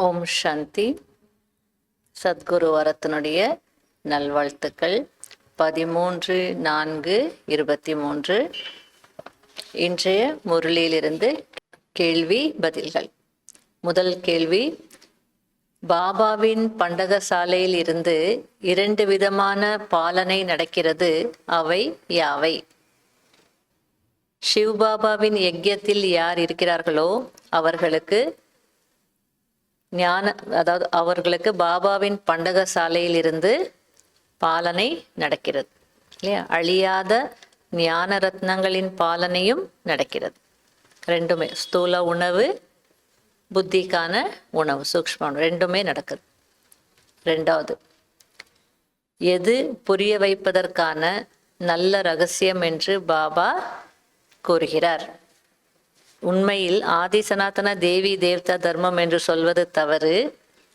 ஓம் சாந்தி. சத்குரு வரத்தினுடைய நல்வாழ்த்துக்கள். 13/4/23 இன்றைய முரளியிலிருந்து கேள்வி பதில்கள். முதல் கேள்வி, பாபாவின் பண்டகசாலையில் இருந்து 2 விதமான பாலனை நடக்கிறது, அவை யாவை? சிவபாபாவின் யஜ்யத்தில் யார் இருக்கிறார்களோ அவர்களுக்கு அவர்களுக்கு பாபாவின் பண்டகசாலையில் இருந்து பாலனை நடக்கிறது இல்லையா? அழியாத ஞான ரத்னங்களின் பாலனையும் நடக்கிறது. ரெண்டுமே, ஸ்தூல உணவு, புத்திக்கான உணவு, சூக்ஷ்ம ரெண்டுமே நடக்குது. ரெண்டாவது, எது புரிய வைப்பதற்கான நல்ல ரகசியம் என்று பாபா கூறுகிறார்? உண்மையில் ஆதி சனாதன தேவி தேவதா தர்மம் என்று சொல்வது தவறு.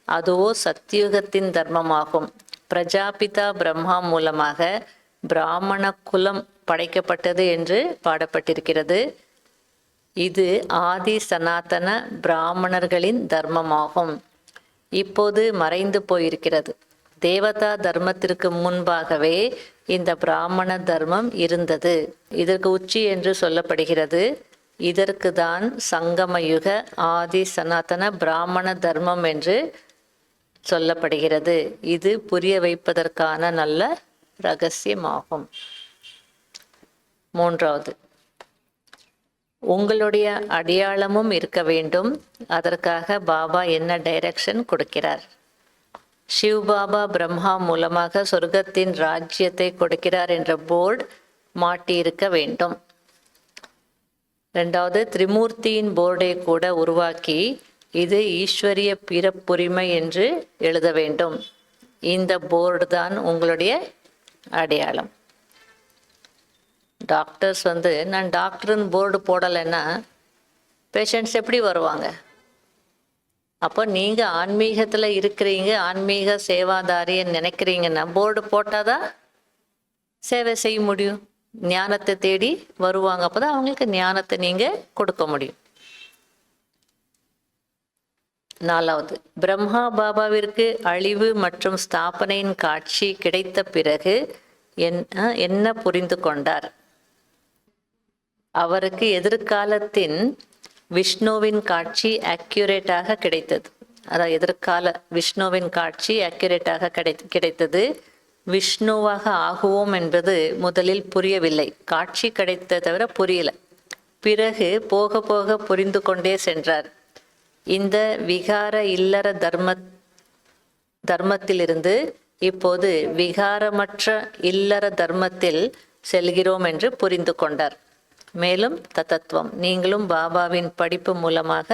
அதுவோ சத்தியுகத்தின் தர்மமாகும். பிரஜாபிதா பிரம்மா மூலமாக பிராமண குலம் படைக்கப்பட்டது என்று பாடப்பட்டிருக்கிறது. இது ஆதி சனாதன பிராமணர்களின் தர்மமாகும். இப்போது மறைந்து போயிருக்கிறது. தேவதா தர்மத்திற்கு முன்பாகவே இந்த பிராமண தர்மம் இருந்தது. இதற்கு உச்சி என்று சொல்லப்படுகிறது. இதற்கு தான் சங்கமயுக ஆதி சனாதன பிராமண தர்மம் என்று சொல்லப்படுகிறது. இது புரிய வைப்பதற்கான நல்ல ரகசியமாகும். மூன்றாவது, உங்களுடைய அடையாளமும் இருக்க வேண்டும். அதற்காக பாபா என்ன டைரக்ஷன் கொடுக்கிறார்? சிவ் பாபா பிரம்மா மூலமாக சொர்க்கத்தின் ராஜ்யத்தை கொடுக்கிறார் என்ற போர்டு மாட்டியிருக்க வேண்டும். ரெண்டாவது, திரிமூர்த்தியின் போர்டை கூட உருவாக்கி இது ஈஸ்வரிய பிறப்புரிமை என்று எழுத வேண்டும். இந்த போர்டு தான் உங்களுடைய அடையாளம். டாக்டர்ஸ் நான் டாக்டர்னு போர்டு போடலைன்னா பேஷண்ட்ஸ் எப்படி வருவாங்க? அப்போ நீங்கள் ஆன்மீகத்தில் இருக்கிறீங்க, ஆன்மீக சேவாதாரின்னு நினைக்கிறீங்கன்னா போர்டு போட்டால் தான் சேவை செய்ய முடியும். ஞானத்தை தேடி வருவாங்க. அப்போதான் அவங்களுக்கு ஞானத்தை நீங்கள் கொடுக்க முடியும். நாலாவது, பிரம்மா பாபாவிற்கு அழிவு மற்றும் ஸ்தாபனையின் காட்சி கிடைத்த பிறகு என்ன புரிந்து கொண்டார்? அவருக்கு எதிர்காலத்தின் விஷ்ணுவின் காட்சி அக்யூரேட்டாக கிடைத்தது. அதாவது எதிர்கால விஷ்ணுவின் காட்சி அக்யூரேட்டாக கிடைத்தது. விஷ்ணுவாக ஆகுவோம் என்பது முதலில் புரியவில்லை. காட்சி கிடைத்த தவிர புரியல. பிறகு போக போக புரிந்து கொண்டே சென்றார். இந்த விகார இல்லற தர்மத்திலிருந்து இப்போது விகாரமற்ற இல்லற தர்மத்தில் செல்கிறோம் என்று புரிந்து கொண்டார். மேலும் தத்துவம், நீங்களும் பாபாவின் படிப்பு மூலமாக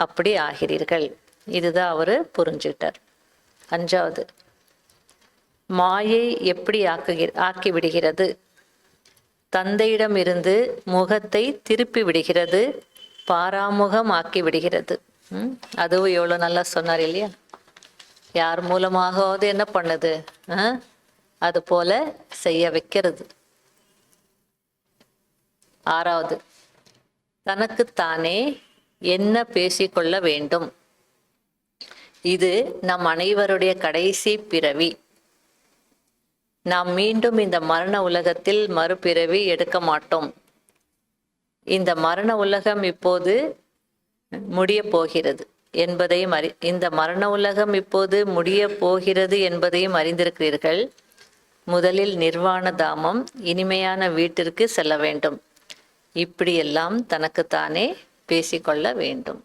அப்படி ஆகிறீர்கள். இதுதான் அவர் புரிஞ்சுக்கிட்டார். அஞ்சாவது, மாயை எப்படி ஆக்கிவிடுகிறது? தந்தையிடம் இருந்து முகத்தை திருப்பி விடுகிறது, பாராமுகம் ஆக்கி விடுகிறது. அதுவும் எவ்வளோ நல்லா சொன்னார் இல்லையா? யார் மூலமாகவாவது என்ன பண்ணுது? அது போல செய்ய வைக்கிறது. ஆறாவது, தனக்குத்தானே என்ன பேசிக்கொள்ள வேண்டும்? இது நம் அனைவருடைய கடைசி பிறவி. நாம் மீண்டும் இந்த மரண உலகத்தில் மறுபிறவி எடுக்க மாட்டோம். இந்த மரண உலகம் இப்போது முடிய போகிறது என்பதையும் இந்த மரண உலகம் இப்போது முடிய போகிறது என்பதையும் அறிந்திருக்கிறீர்கள். முதலில் நிர்வாண தாமம், இனிமையான வீட்டிற்கு செல்ல வேண்டும். இப்படியெல்லாம் தனக்குத்தானே பேசிக்கொள்ள வேண்டும்.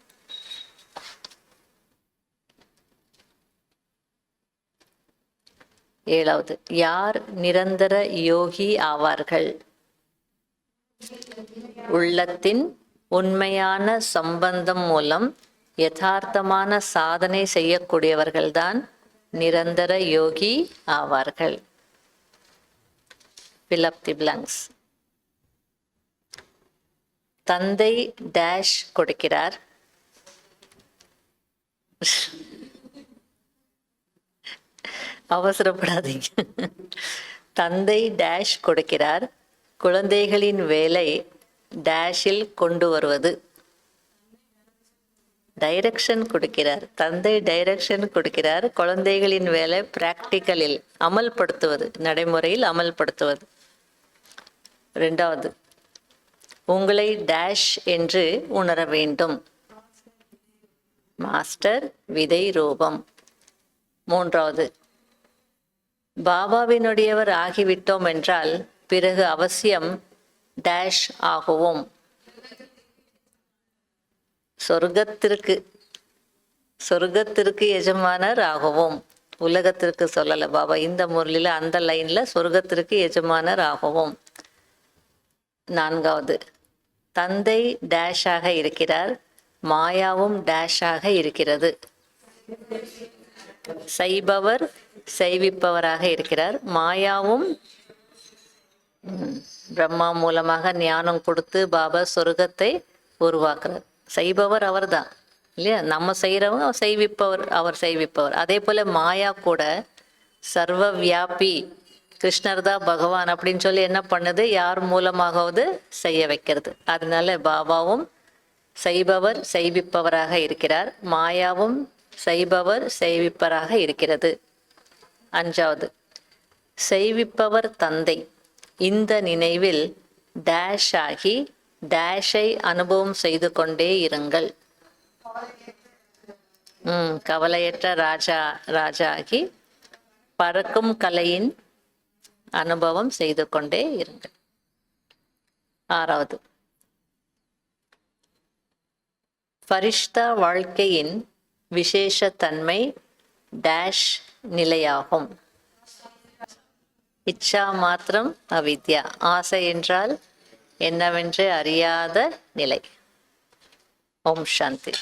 ஏழாவது, யார் நிரந்தர யோகி ஆவார்கள்? உள்ளத்தின் உண்மையான சம்பந்தம் மூலம் யதார்த்தமான சாதனை செய்யக்கூடியவர்கள்தான் நிரந்தர யோகி ஆவார்கள். Fill up the blanks. தந்தை டேஷ் கொடுக்கிறார். அவசரப்படாதீங்க. தந்தை டேஷ் கொடுக்கிறார். குழந்தைகளின் வேலை டேஷில் கொண்டு வருவது. டைரக்ஷன் கொடுக்கிறார். தந்தை டைரக்ஷன் கொடுக்கிறார். குழந்தைகளின் வேலை பிராக்டிக்கலில் அமல்படுத்துவது, நடைமுறையில் அமல்படுத்துவது. ரெண்டாவது, உங்களை டேஷ் என்று உணர வேண்டும். மாஸ்டர் விதை ரூபம். மூன்றாவது, பாபாவினுடையவர் ஆகிவிட்டோம் என்றால் பிறகு அவசியம் டேஷ் ஆகுவோம். சொர்க்கத்திற்கு எஜமானர் ஆகுவோம். உலகத்திற்கு சொல்லல பாபா இந்த முரளில, அந்த லைன்ல சொர்க்கத்திற்கு எஜமானர் ஆகுவோம். நான்காவது, தந்தை டேஷாக இருக்கிறார், மாயாவும் டேஷாக இருக்கிறது. செய்பவர் செய்விப்பவராக இருக்கிறார். மாயாவும் பிரம்மா மூலமாக ஞானம் கொடுத்து பாபா சொர்க்கத்தை உருவாக்குறார். செய்பவர் அவர் தான் இல்லையா? நம்ம செய்கிறவங்க செய்விப்பவர், அவர் செய்விப்பவர். அதே போல மாயா கூட சர்வ வியாபி, கிருஷ்ணர் தான் பகவான் அப்படின்னு சொல்லி என்ன பண்ணுது? யார் மூலமாகவது செய்ய வைக்கிறது. அதனால பாபாவும் செய்பவர் செய்விப்பவராக இருக்கிறார், மாயாவும் செய்பவர் செய்விப்பவராக இருக்கிறது. அஞ்சாவது, செய்விப்பவர் தந்தை. இந்த நினைவில் டேஷ் ஆகி டேஷை அனுபவம் செய்து கொண்டே இருங்கள். கவலையற்ற ராஜா ஆகி பறக்கும் கலையின் அனுபவம் செய்து கொண்டே இருங்கள். ஆறாவது, பரிஷ்தா வாழ்க்கையின் விசேஷ தன்மை டேஷ் நிலையாகும். இச்சா மாத்திரம் அவித்யா. ஆசை என்றால் என்னவென்று அறியாத நிலை. ஓம் சாந்தி.